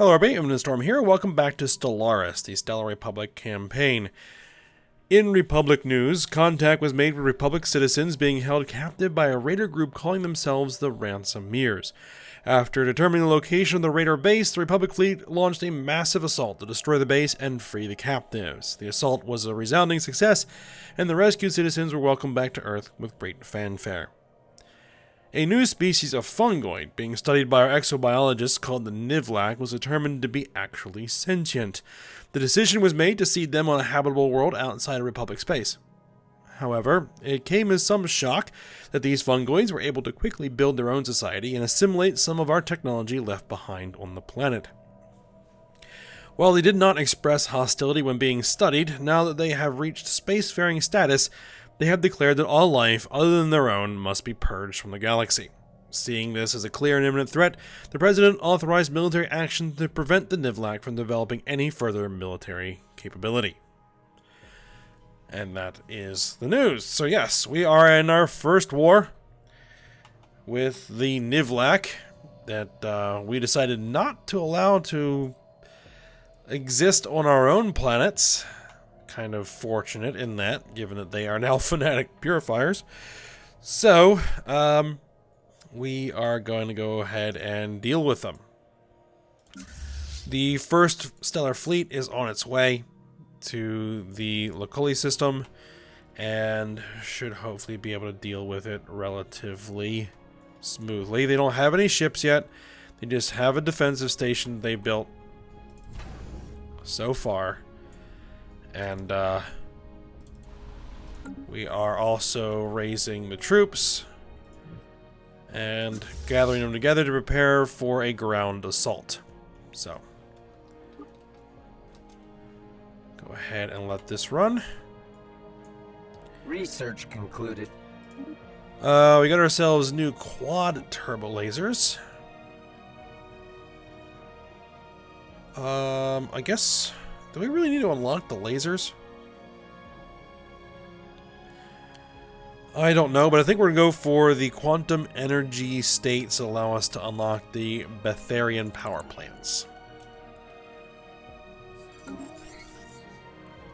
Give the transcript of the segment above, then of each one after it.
Hello everybody, I'm Storm here. Welcome back to Stellaris, the Stellar Republic campaign. In Republic news, contact was made with Republic citizens being held captive by a raider group calling themselves the Ransomeers. After determining the location of the raider base, the Republic fleet launched a massive assault to destroy the base and free the captives. The assault was a resounding success, and the rescued citizens were welcomed back to Earth with great fanfare. A new species of fungoid being studied by our exobiologists called the Niv Lac was determined to be actually sentient. The decision was made to seed them on a habitable world outside of Republic space. However, it came as some shock that these fungoids were able to quickly build their own society and assimilate some of our technology left behind on the planet. While they did not express hostility when being studied, now that they have reached spacefaring status, they have declared that all life other than their own must be purged from the galaxy. Seeing this as a clear and imminent threat, the President authorized military action to prevent the Niv Lac from developing any further military capability. And that is the news. So yes, we are in our first war with the Niv Lac that we decided not to allow to exist on our own planets. Kind of fortunate in that, given that they are now fanatic purifiers. So, we are going to go ahead and deal with them. The first stellar fleet is on its way to the Colonies system, and should hopefully be able to deal with it relatively smoothly. They don't have any ships yet. They just have a defensive station they built so far. And we are also raising the troops and gathering them together to prepare for a ground assault. So, go ahead and let this run. Research concluded. We got ourselves new quad turbo lasers. I guess... do we really need to unlock the lasers? I don't know, but I think we're going to go for the quantum energy states that allow us to unlock the Betharian power plants.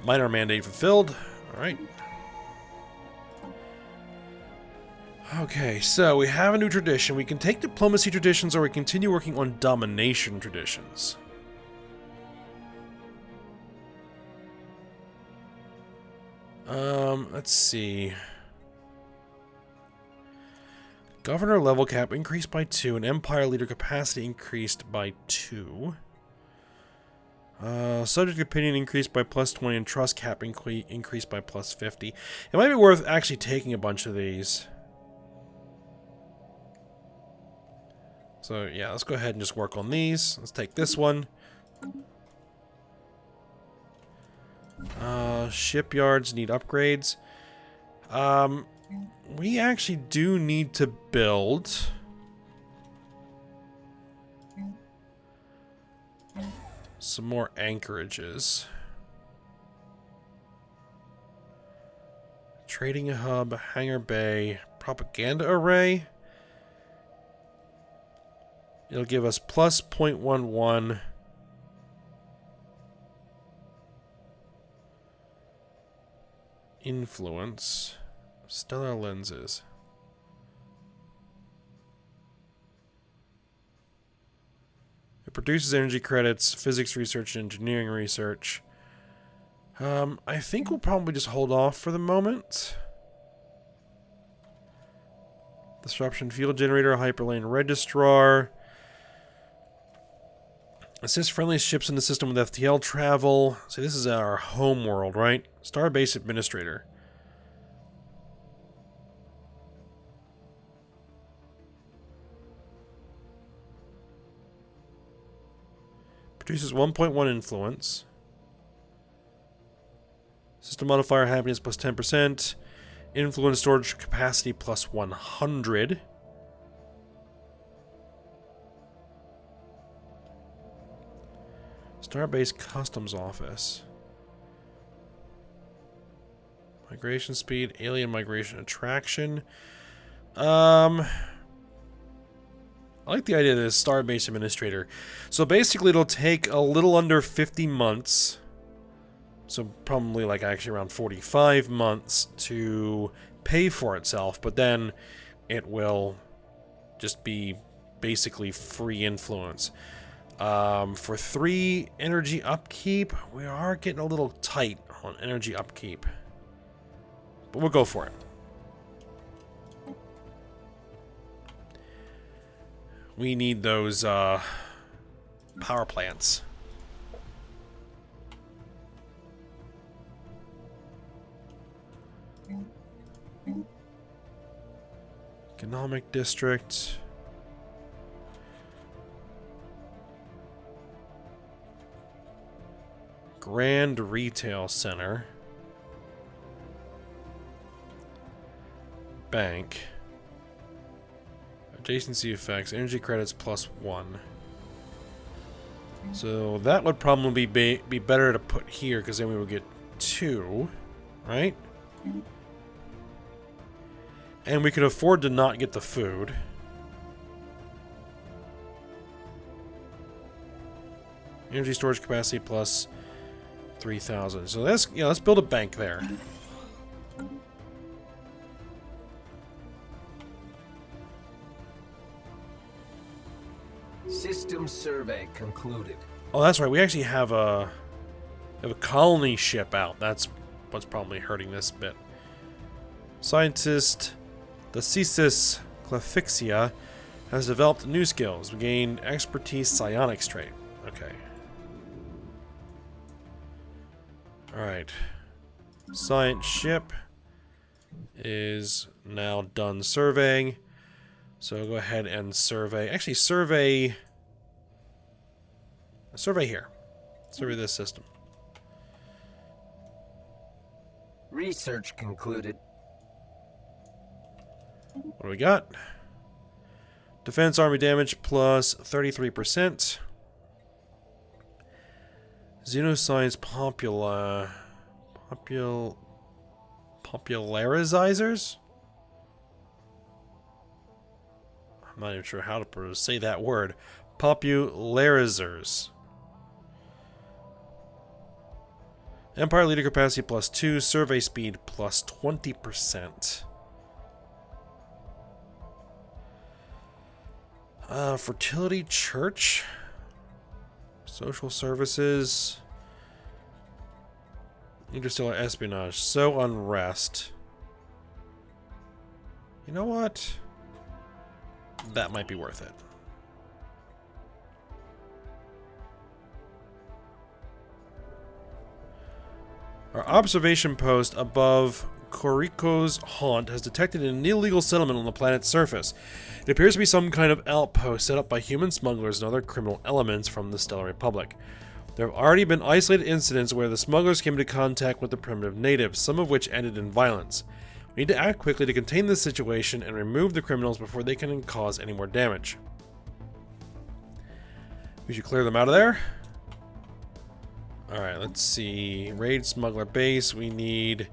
Minor mandate fulfilled. Alright. Okay, so we have a new tradition. We can take diplomacy traditions or we continue working on domination traditions. Let's see. Governor level cap increased by 2 and Empire leader capacity increased by 2. Subject opinion increased by plus 20 and trust cap increased by plus 50. It might be worth actually taking a bunch of these. So yeah, let's go ahead and just work on these. Let's take this one. Shipyards need upgrades. We actually do need to build some more anchorages. Trading hub, hangar bay, propaganda array. It'll give us plus 0.11. Influence. Stellar lenses. It produces energy credits, physics research, and engineering research. I think we'll probably just hold off for the moment. Disruption field generator, hyperlane registrar. Assist friendly ships in the system with FTL travel. See, this is our home world, right? Starbase Administrator. Produces 1.1 influence. System modifier happiness plus 10%. Influence storage capacity plus 100. Starbase Customs Office. Migration speed, alien migration attraction. I like the idea of this Starbase Administrator. So basically it'll take a little under 50 months, so probably like actually around 45 months to pay for itself, but then it will just be basically free influence. For 3 energy upkeep, we are getting a little tight on energy upkeep, but we'll go for it. We need those power plants. Economic district. Grand Retail Center. Bank. Adjacency effects. Energy credits +1. So that would probably be better to put here, because then we would get 2, right? And we could afford to not get the food. Energy storage capacity plus 3,000. So let's build a bank there. System survey concluded. Oh, that's right. We actually have a colony ship out. That's what's probably hurting this bit. Scientist the Thesis Clefixia has developed new skills. We gained expertise psionics trait. Okay. Alright. Science ship is now done surveying. So go ahead and survey. Actually, survey here. Survey this system. Research concluded. What do we got? Defense army damage plus 33%. Xenoscience popularizers? I'm not even sure how to say that word. Popularizers. Empire leader capacity +2. Survey speed plus 20%. Fertility church. Social services. Interstellar espionage. So unrest. You know what? That might be worth it. Our observation post above Koriko's haunt has detected an illegal settlement on the planet's surface. It appears to be some kind of outpost set up by human smugglers and other criminal elements from the Stellar Republic. There have already been isolated incidents where the smugglers came into contact with the primitive natives, some of which ended in violence. We need to act quickly to contain this situation and remove the criminals before they can cause any more damage. We should clear them out of there. Alright, let's see. Raid smuggler base. We need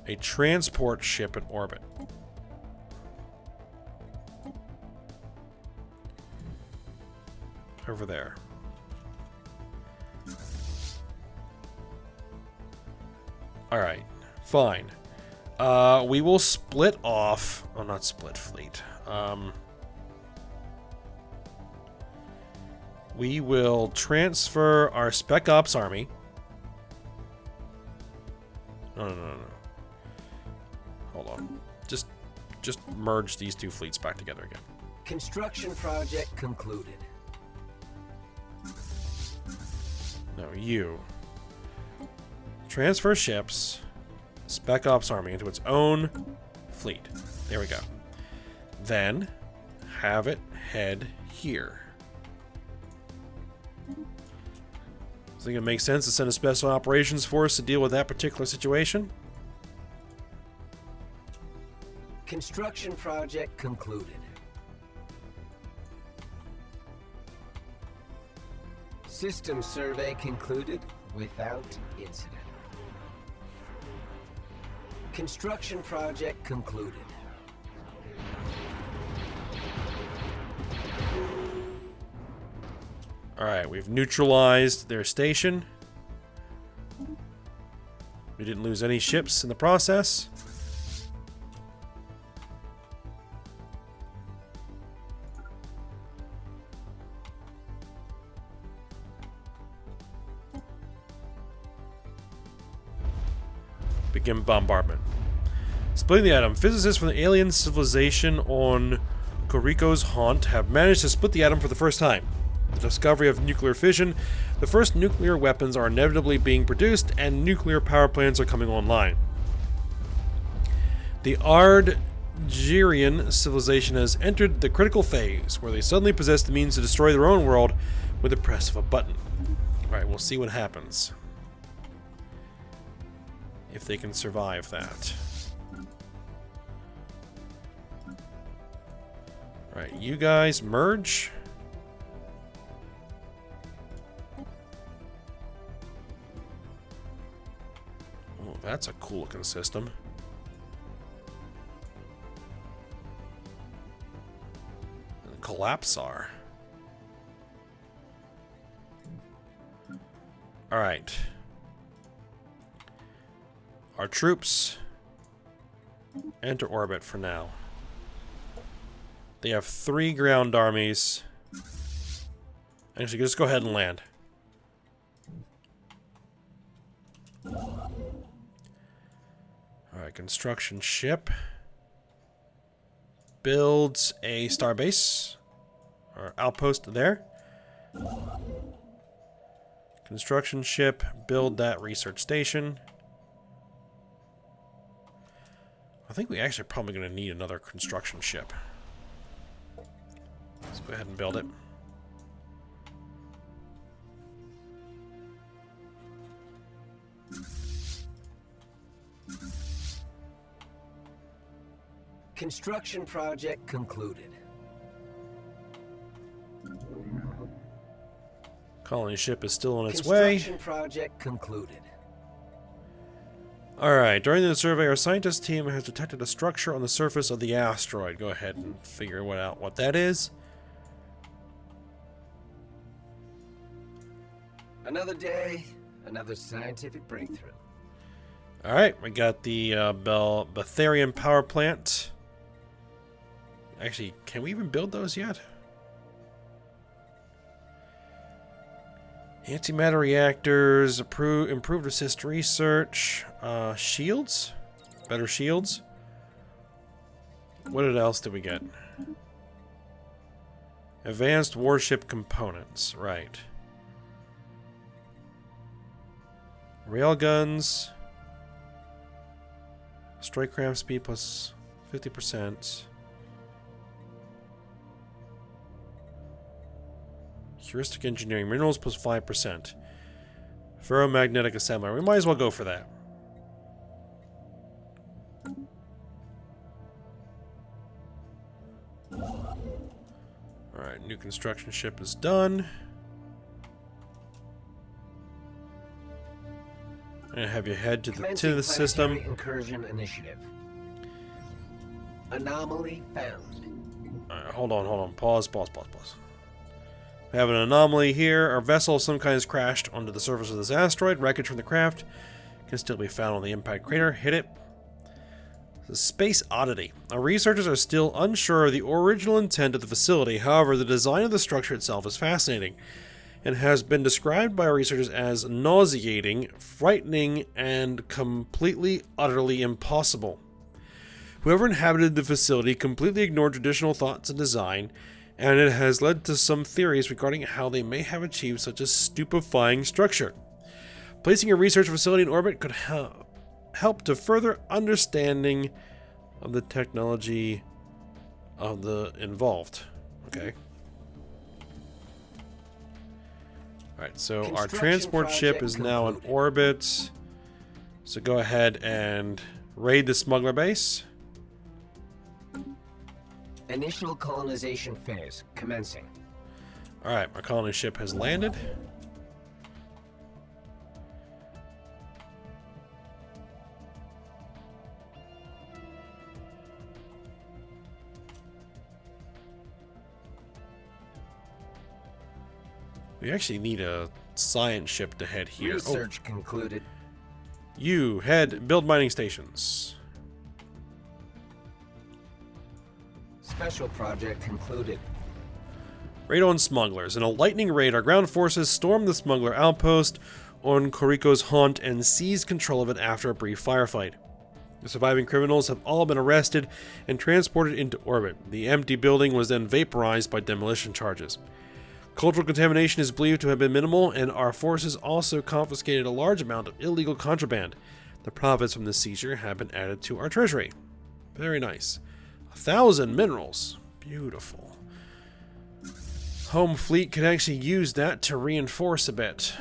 a transport ship in orbit. Over there. Alright, fine. We will split off... Oh, not split fleet. We will transfer our Spec Ops army. No. Hold on. Just merge these two fleets back together again. Construction project concluded. No, you. Transfer ships, Spec Ops army into its own fleet. There we go. Then, have it head here. So think it makes sense to send a special operations force to deal with that particular situation? Construction project concluded. System survey concluded without incident. Construction project concluded. Alright, we've neutralized their station. We didn't lose any ships in the process. Begin bombardment. Splitting the atom. Physicists from the alien civilization on Koriko's haunt have managed to split the atom for the first time. The discovery of nuclear fission, the first nuclear weapons are inevitably being produced, and nuclear power plants are coming online. The Ardgerian civilization has entered the critical phase, where they suddenly possess the means to destroy their own world with the press of a button. Alright, we'll see what happens. If they can survive that. Alright, you guys merge. Oh, that's a cool looking system. And Collapsar. Alright. Our troops enter orbit for now. They have 3 ground armies. Actually, just go ahead and land. Alright, construction ship. Builds a starbase. Or outpost there. Construction ship. Build that research station. I think we actually are probably going to need another construction ship. Let's go ahead and build it. Construction project concluded. Colony ship is still on its way. Construction project concluded. Alright, during the survey, our scientist team has detected a structure on the surface of the asteroid. Go ahead and figure out what that is. Another day, another scientific breakthrough. Alright, we got the Betharian power plant. Actually, can we even build those yet? Antimatter reactors, improved assist research, shields? Better shields? What else did we get? Advanced warship components, right. Railguns. Strike craft speed plus 50%. Heuristic engineering. Minerals plus 5%. Ferromagnetic assembler. We might as well go for that. Alright, new construction ship is done. I'm gonna have you head to the system. Incursion initiative. Anomaly found. Alright, hold on. Pause. We have an anomaly here. Our vessel of some kind has crashed onto the surface of this asteroid. Wreckage from the craft can still be found on the impact crater. Hit it. It's a space oddity. Our researchers are still unsure of the original intent of the facility. However, the design of the structure itself is fascinating and has been described by our researchers as nauseating, frightening, and completely, utterly impossible. Whoever inhabited the facility completely ignored traditional thoughts and design, and it has led to some theories regarding how they may have achieved such a stupefying structure. Placing a research facility in orbit could help to further understanding of the technology of the involved. Okay. Alright, so our transport ship is now in orbit. So go ahead and raid the smuggler base. Initial colonization phase commencing. Alright, our colony ship has landed. We actually need a science ship to head here. Research concluded. You build mining stations. Special project concluded. Raid on smugglers. In a lightning raid, our ground forces stormed the smuggler outpost on Koriko's haunt and seized control of it after a brief firefight. The surviving criminals have all been arrested and transported into orbit. The empty building was then vaporized by demolition charges. Cultural contamination is believed to have been minimal, and our forces also confiscated a large amount of illegal contraband. The profits from the seizure have been added to our treasury. Very nice. 1,000 minerals. Beautiful. Home fleet could actually use that to reinforce a bit.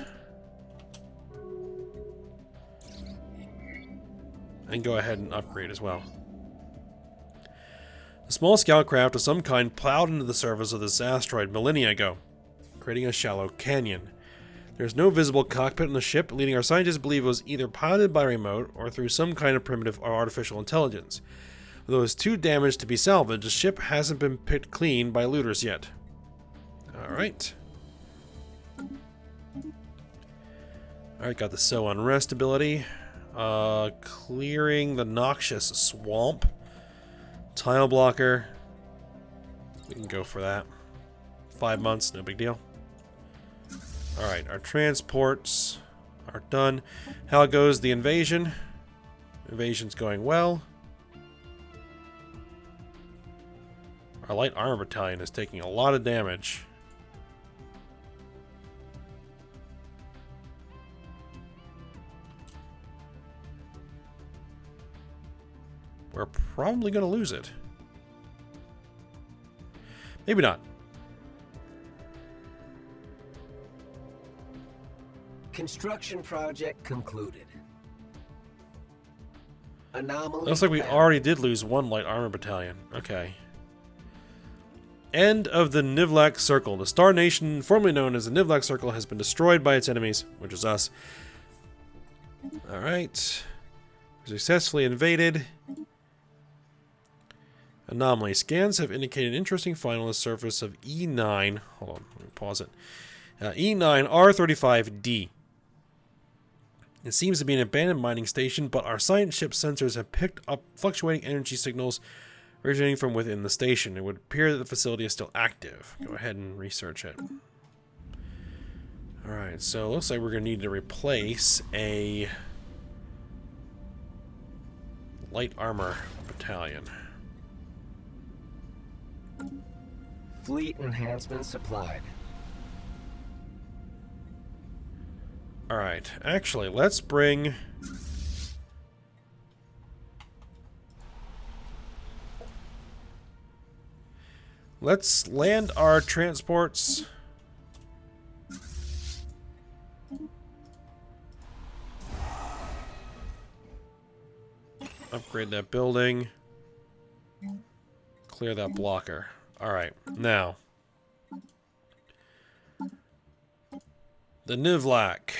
And go ahead and upgrade as well. A small scout craft of some kind plowed into the surface of this asteroid millennia ago, creating a shallow canyon. There's no visible cockpit on the ship, leading our scientists to believe it was either piloted by remote or through some kind of primitive or artificial intelligence. Though it's too damaged to be salvaged, the ship hasn't been picked clean by looters yet. Alright. Alright, got the Sow Unrest ability. Clearing the noxious swamp. Tile blocker. We can go for that. 5 months, no big deal. Alright, our transports are done. How goes the invasion? Invasion's going well. Our light armor battalion is taking a lot of damage. We're probably going to lose it. Maybe not. Construction project concluded. Anomaly. Looks like we already did lose one light armor battalion. Okay. End of the Niv Lac Circle. The Star Nation, formerly known as the Niv Lac Circle, has been destroyed by its enemies, which is us. Alright. Successfully invaded. Anomaly. Scans have indicated an interesting find on the surface of E9. Hold on, let me pause it. E9 R35D. It seems to be an abandoned mining station, but our science ship sensors have picked up fluctuating energy signals originating from within the station. It would appear that the facility is still active. Go ahead and research it. Alright, so it looks like we're going to need to replace a light armor battalion. Fleet enhancement supplied. Alright, actually, let's bring... Let's land our transports. Upgrade that building. Clear that blocker. Alright, now. The Niv Lac.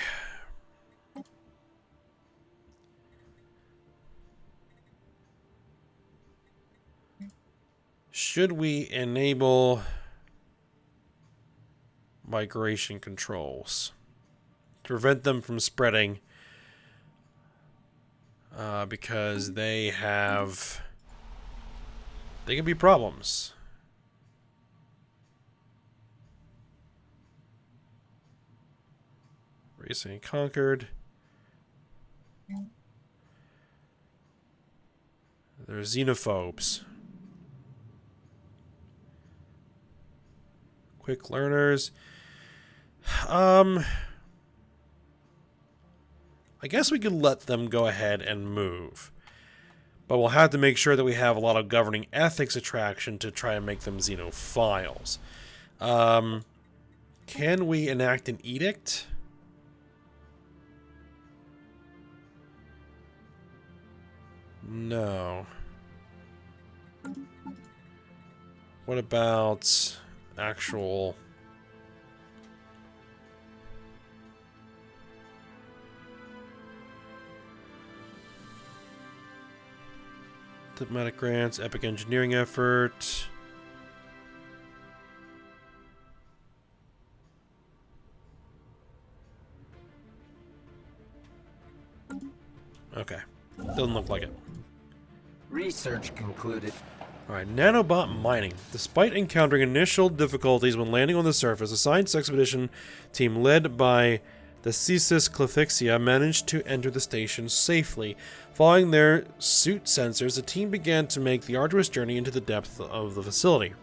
Should we enable migration controls to prevent them from spreading? Because they can be problems. Recently conquered. They're xenophobes. Quick learners. I guess we could let them go ahead and move. But we'll have to make sure that we have a lot of governing ethics attraction to try and make them xenophiles. Can we enact an edict? No. What about actual... diplomatic grants, epic engineering effort. Okay. Doesn't look like it. Research concluded. Alright, nanobot mining. Despite encountering initial difficulties when landing on the surface, a science expedition team led by the Cesis Clefixia managed to enter the station safely. Following their suit sensors, the team began to make the arduous journey into the depth of the facility,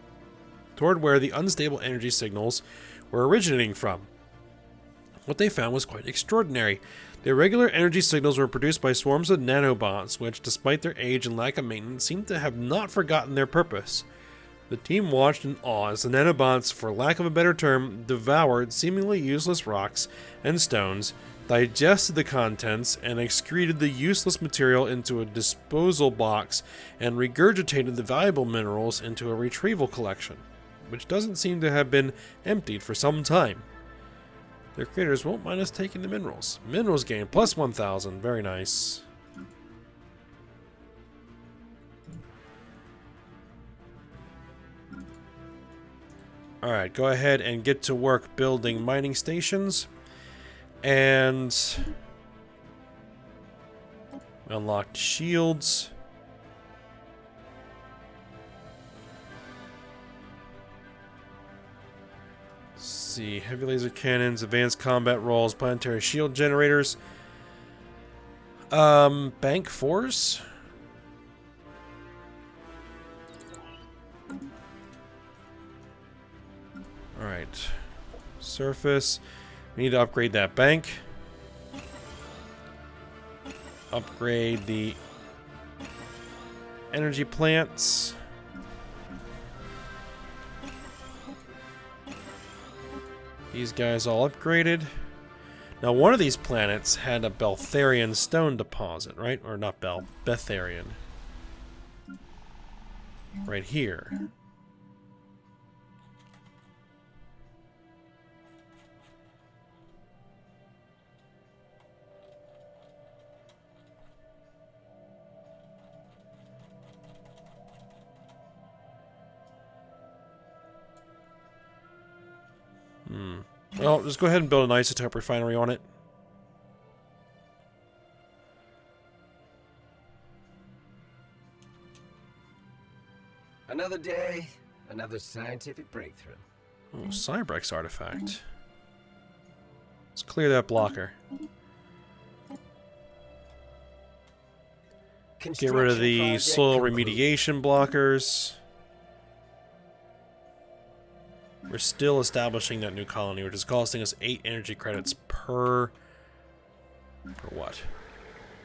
toward where the unstable energy signals were originating from. What they found was quite extraordinary. The irregular energy signals were produced by swarms of nanobots, which, despite their age and lack of maintenance, seemed to have not forgotten their purpose. The team watched in awe as the nanobots, for lack of a better term, devoured seemingly useless rocks and stones, digested the contents, and excreted the useless material into a disposal box, and regurgitated the valuable minerals into a retrieval collection, which doesn't seem to have been emptied for some time. Their creators won't mind us taking the minerals. Minerals gain plus 1,000. Very nice. Alright, go ahead and get to work building mining stations. And unlocked shields. See, heavy laser cannons, advanced combat rolls, planetary shield generators, bank force. All right, surface. We need to upgrade that bank. Upgrade the energy plants. These guys all upgraded. Now, one of these planets had a Beltharian stone deposit, right? Or not Betharian. Right here. Well, just go ahead and build an isotope refinery on it. Another day, another scientific breakthrough. Oh, Cybrex artifact. Let's clear that blocker. Get rid of the soil remediation blockers. We're still establishing that new colony, which is costing us 8 energy credits per what?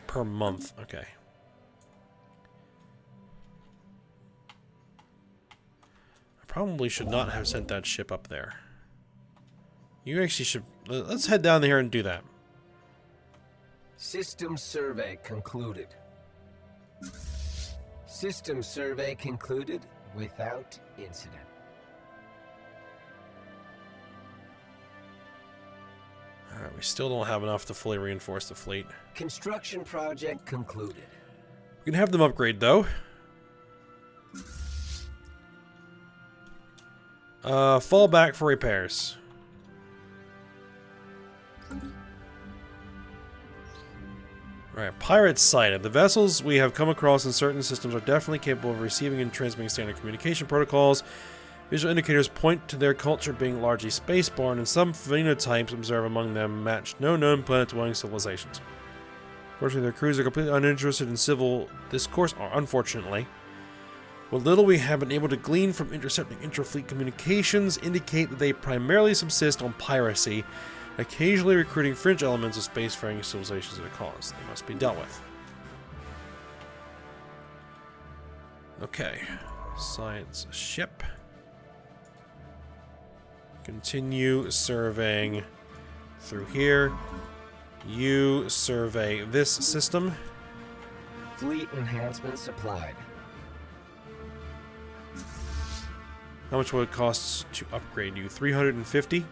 Per month. Okay. I probably should not have sent that ship up there. You actually should... Let's head down there and do that. System survey concluded. System survey concluded without incident. Alright, we still don't have enough to fully reinforce the fleet. Construction project concluded. We can have them upgrade, though. Fall back for repairs. Alright, pirates sighted. The vessels we have come across in certain systems are definitely capable of receiving and transmitting standard communication protocols. Visual indicators point to their culture being largely spaceborne, and some phenotypes observed among them match no known planet-dwelling civilizations. Fortunately, their crews are completely uninterested in civil discourse, unfortunately. What little we have been able to glean from intercepting intrafleet communications indicate that they primarily subsist on piracy, occasionally recruiting fringe elements of spacefaring civilizations at a cost. They must be dealt with. Okay. Science ship. Continue surveying through here. You survey this system. Fleet enhancements applied. How much will it cost to upgrade you? 350?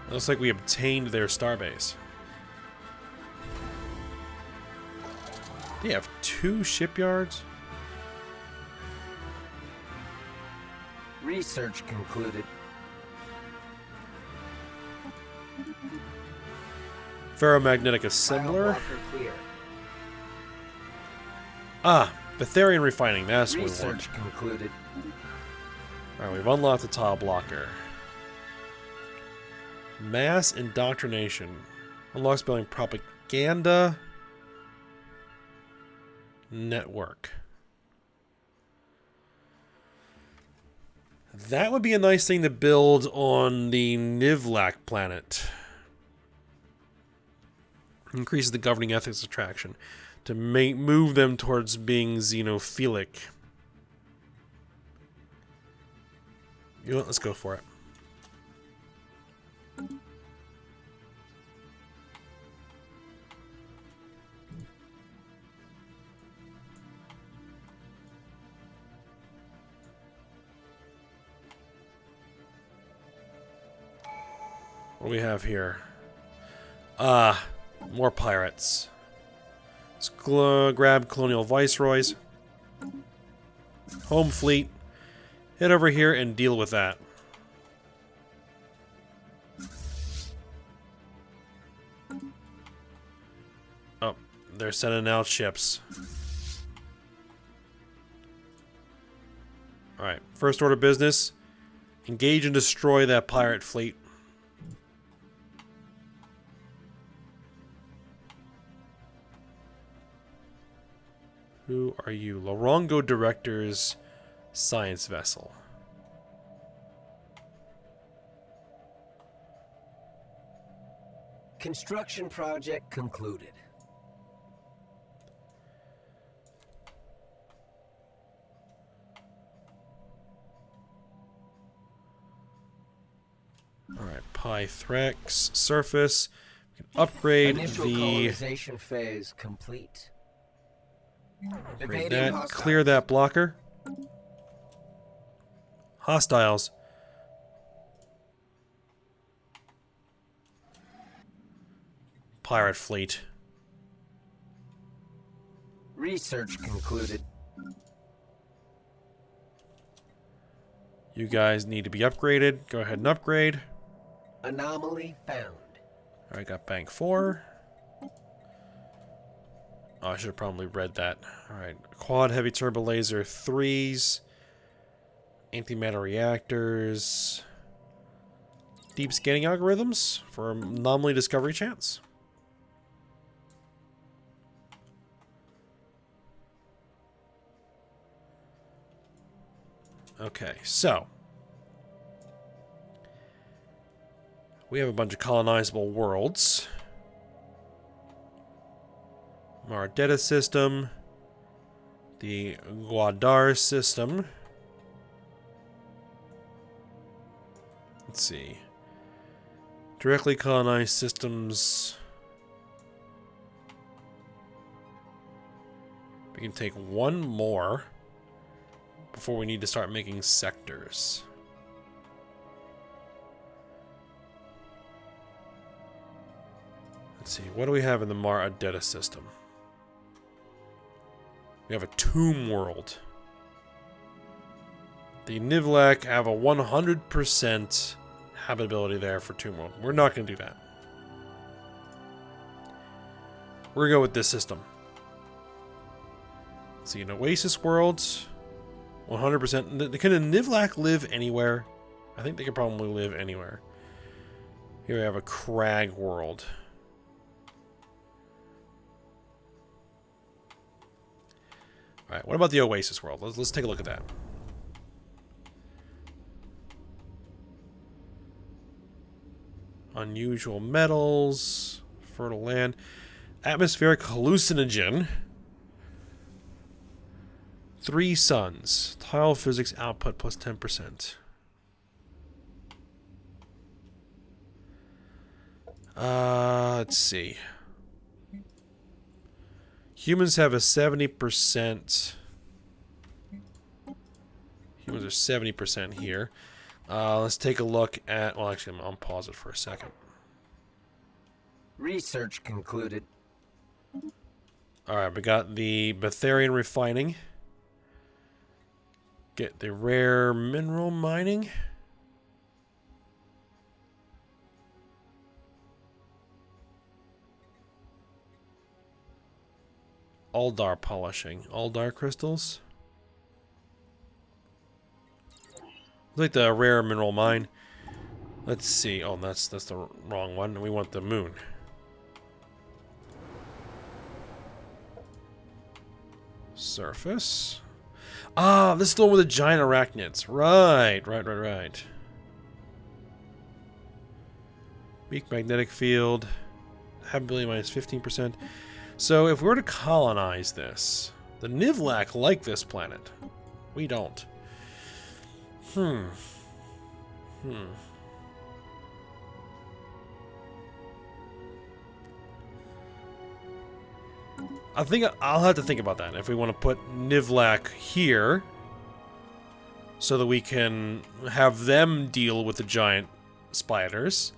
Looks like we obtained their starbase. They have 2 shipyards? Research concluded. Ferromagnetic assembler. Bioblocker clear. Ah, Betharian refining. That's what we want. Research concluded. Alright, we've unlocked the tile blocker. Mass indoctrination. Unlocks building propaganda network. That would be a nice thing to build on the Niv Lac planet. Increases the governing ethics attraction to move them towards being xenophilic. You know what? Let's go for it. What do we have here? More pirates. Let's grab Colonial Viceroys. Home fleet. Head over here and deal with that. Oh, they're sending out ships. Alright, first order business. Engage and destroy that pirate fleet. Who are you? Lorongo Director's science vessel. Construction project concluded. Alright, Pythrex surface. We can upgrade Initial the colonization phase complete. upgrade Evading that, hostiles. clear that blocker. Hostiles. Pirate fleet. Research concluded. You guys need to be upgraded. Go ahead and upgrade. Anomaly found. Alright, got bank 4. Oh, I should have probably read that. Alright, quad heavy turbo laser 3s. Antimatter reactors. Deep scanning algorithms for anomaly discovery chance. Okay, so we have a bunch of colonizable worlds. Maradetta system, the Guadar system. Let's see. Directly colonized systems. We can take one more before we need to start making sectors. Let's see, what do we have in the Maradetta system? We have a tomb world. The Niv Lac have a 100% habitability there for tomb world. We're not going to do that. We're going to go with this system. Let's see, an Oasis world. 100%. Can a Niv Lac live anywhere? I think they could probably live anywhere. Here we have a crag world. Alright, what about the Oasis world? Let's take a look at that. Unusual metals, fertile land, atmospheric hallucinogen, 3 suns, tile physics output plus 10%. Let's see. Humans have a 70%. Humans are 70% here. Let's take a look at... Well, actually, I'll pause it for a second. Research concluded. Alright, we got the Betharian refining. Get the rare mineral mining. Aldar polishing. Aldar crystals? Like the rare mineral mine. Let's see. Oh, that's the wrong one. We want the moon. Surface. Ah, this is the one with the giant arachnids. Right. Weak magnetic field. Habitability minus 15%. So if we were to colonize this, the Niv Lac like this planet. We don't. I think I'll have to think about that. If we want to put Niv Lac here, so that we can have them deal with the giant spiders,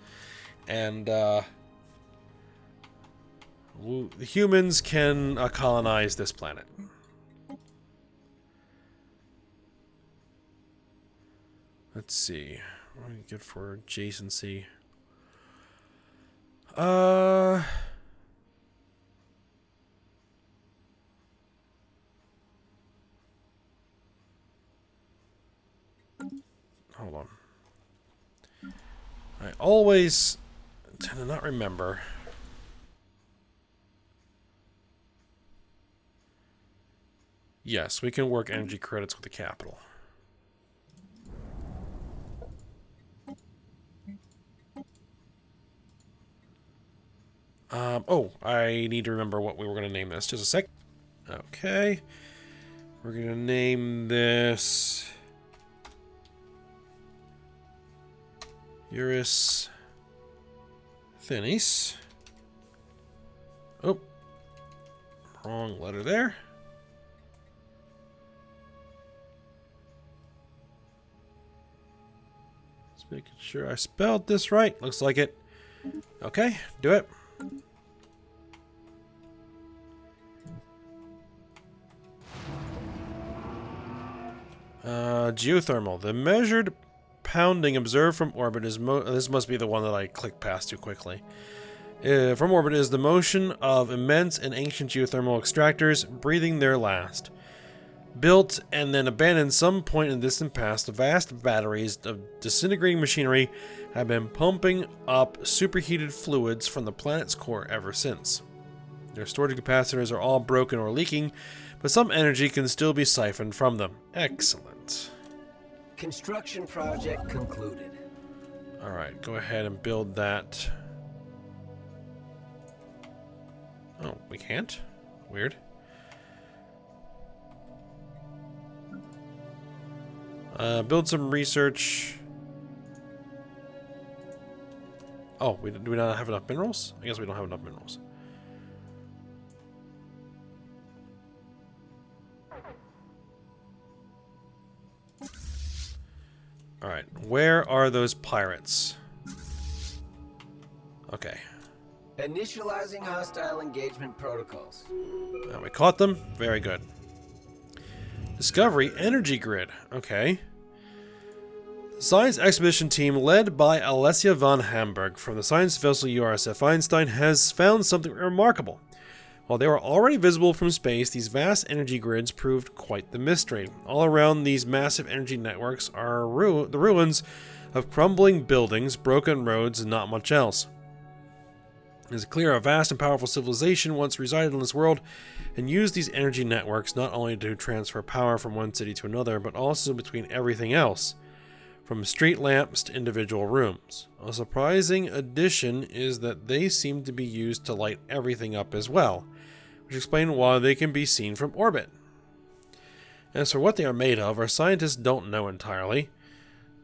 and the humans can colonize this planet. Let's see. What do we get for adjacency? Hold on. I always tend to not remember. Yes, we can work energy credits with the capital. Oh, I need to remember what we were going to name this. Just a sec. Okay. We're going to name this Eurus Thenis. Oh. Wrong letter there. Just making sure I spelled this right. Looks like it. Okay, do it. Geothermal. The measured pounding observed from orbit is this must be the one that I clicked past too quickly. From orbit is the motion of immense and ancient geothermal extractors breathing their last. Built and then abandoned some point in the distant past, the vast batteries of disintegrating machinery have been pumping up superheated fluids from the planet's core ever since. Their storage capacitors are all broken or leaking, but some energy can still be siphoned from them. Excellent. Construction project concluded. Alright, go ahead and build that. Oh, we can't? Weird. Build some research. Oh, do we not have enough minerals? I guess we don't have enough minerals. Alright, where are those pirates? Okay. Initializing hostile engagement protocols. We caught them. Very good. Discovery energy grid. Okay. Science expedition team led by Alessia von Hamburg from the science vessel URSF Einstein has found something remarkable. While they were already visible from space, these vast energy grids proved quite the mystery. All around these massive energy networks are the ruins of crumbling buildings, broken roads, and not much else. It is clear a vast and powerful civilization once resided on this world and used these energy networks not only to transfer power from one city to another, but also between everything else, from street lamps to individual rooms. A surprising addition is that they seem to be used to light everything up as well, which explains why they can be seen from orbit. As for what they are made of, our scientists don't know entirely.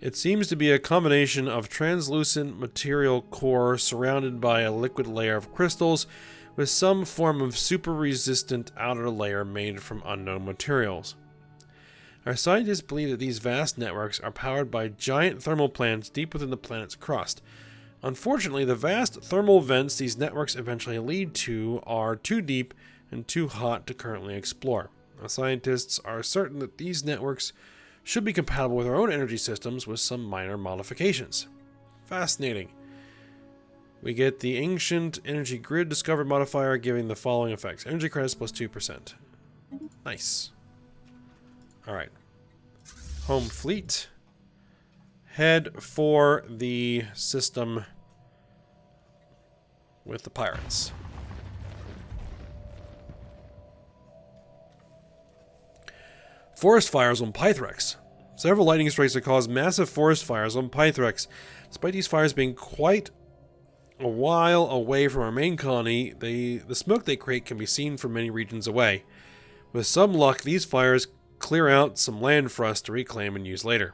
It seems to be a combination of translucent material core surrounded by a liquid layer of crystals with some form of super-resistant outer layer made from unknown materials. Our scientists believe that these vast networks are powered by giant thermal plants deep within the planet's crust. Unfortunately, the vast thermal vents these networks eventually lead to are too deep and too hot to currently explore. Our scientists are certain that these networks should be compatible with our own energy systems with some minor modifications. Fascinating. We get the ancient energy grid discovered modifier giving the following effects. Energy credits plus 2%. Nice. Alright. Home fleet. Head for the system with the pirates. Forest fires on Pythrex. Several lightning strikes have caused massive forest fires on Pythrex. Despite these fires being quite a while away from our main colony, the smoke they create can be seen from many regions away. With some luck, these fires clear out some land for us to reclaim and use later.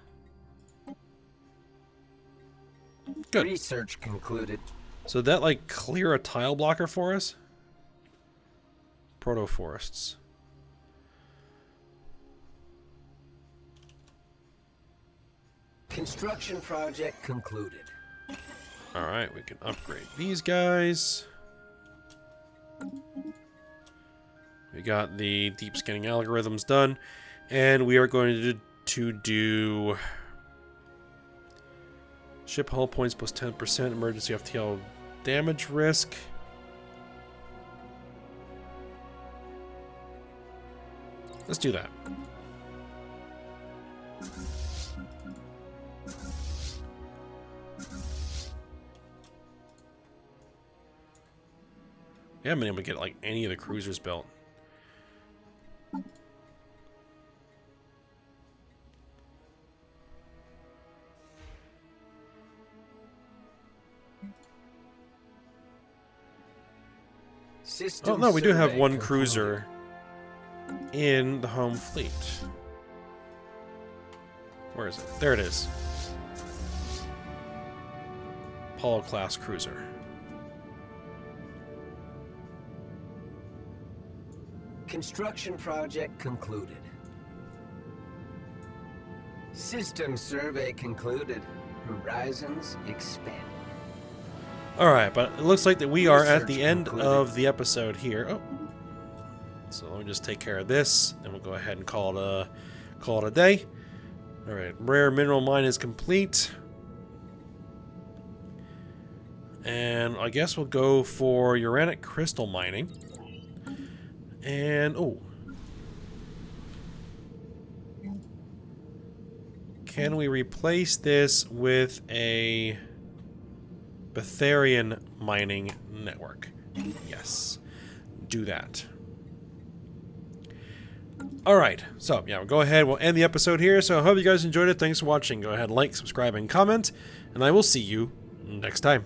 Good. Research concluded. So did that, like, clear a tile blocker for us? Proto-forests. Construction project concluded. Alright, we can upgrade these guys. We got the deep scanning algorithms done. And we are going to do ship hull points plus 10% emergency FTL damage risk. Let's do that. We haven't been able to get like any of the cruisers built. Oh no, we do have one cruiser in the home fleet. Where is it? There it is. Apollo class cruiser. Construction project concluded. System survey concluded. Horizons expanded. Alright, but it looks like that we are at the end of the episode here. Oh. So let me just take care of this, then we'll go ahead and call it a day. Alright, rare mineral mine is complete. And I guess we'll go for uranic crystal mining. And, oh. Can we replace this with a Betharian mining network? Yes. Do that. Alright, so yeah, we'll go ahead, we'll end the episode here. So I hope you guys enjoyed it. Thanks for watching. Go ahead, like, subscribe, and comment. And I will see you next time.